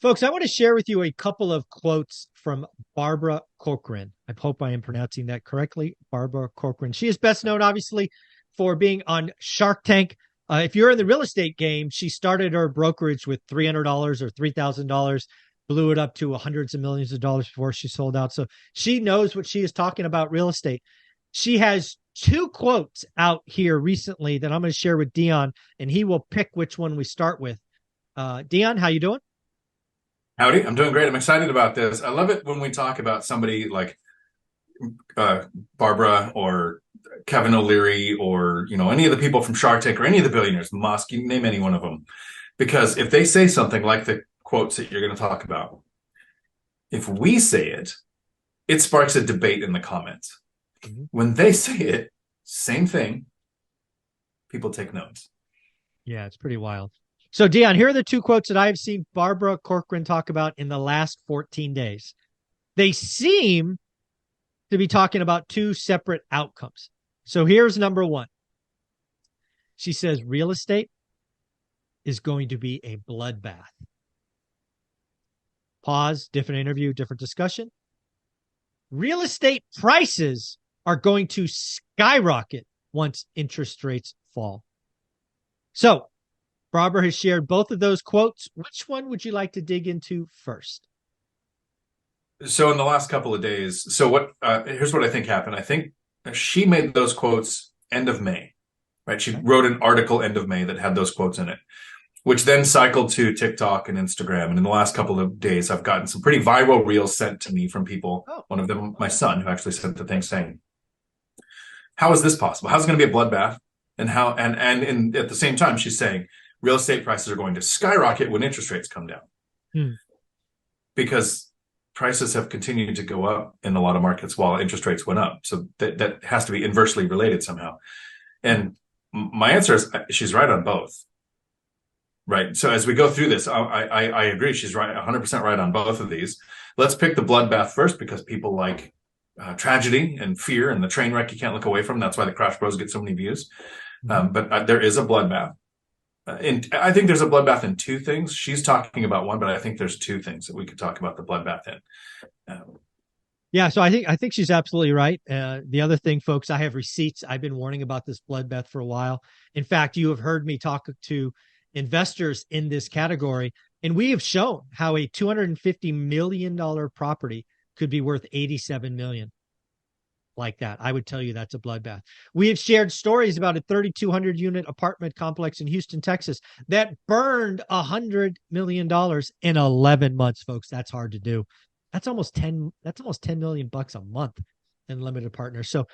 Folks, I want to share with you a couple of quotes from Barbara Corcoran. I hope I am pronouncing that correctly. Barbara Corcoran. She is best known, obviously, for being on Shark Tank. If you're in the real estate game, she started her brokerage with $300 or $3,000, blew it up to hundreds of millions of dollars before she sold out. So she knows what she is talking about real estate. She has two quotes out here recently that I'm going to share with Dion, and he will pick which one we start with. Dion, how you doing? Howdy, I'm doing great. I'm excited about this. I love it when we talk about somebody like uh, Barbara or Kevin O'Leary or any of the people from Shark Tank or any of the billionaires, Musk, you name any one of them. Because if they say something like the quotes that you're going to talk about, if we say it, it sparks a debate in the comments. Mm-hmm. When they say it, same thing, people take notes. Yeah, it's pretty wild. So, Dion, here are the two quotes that I have seen Barbara Corcoran talk about in the last 14 days. They seem to be talking about two separate outcomes. So here's number one. She says real estate is going to be a bloodbath. Pause, different interview, different discussion. Real estate prices are going to skyrocket once interest rates fall. So, Barbara has shared both of those quotes. Which one would you like to dig into first? So in the last couple of days, here's what I think happened. I think she made those quotes end of May, right? She wrote an article end of May that had those quotes in it, which then cycled to TikTok and Instagram. And in the last couple of days, I've gotten some pretty viral reels sent to me from people. Oh. One of them, my son, who actually sent the thing saying, how is this possible? How's it going to be a bloodbath? And at the same time, she's saying, real estate prices are going to skyrocket when interest rates come down. Because prices have continued to go up in a lot of markets while interest rates went up. So that has to be inversely related somehow. And my answer is she's right on both. Right. So as we go through this, I agree. She's right, 100% right on both of these. Let's pick the bloodbath first because people like tragedy and fear and the train wreck you can't look away from. That's why the Crash Bros get so many views. But there is a bloodbath. And I think there's a bloodbath in two things. She's talking about one, but I think there's two things that we could talk about the bloodbath in. Yeah, so I think she's absolutely right. The other thing, folks, I have receipts. I've been warning about this bloodbath for a while. In fact, you have heard me talk to investors in this category, and we have shown how a $250 million property could be worth $87 million. Like that. I would tell you that's a bloodbath. We have shared stories about a 3,200 unit apartment complex in Houston, Texas that burned $100 million in 11 months, folks. That's hard to do. That's almost 10 million bucks a month in limited partners. So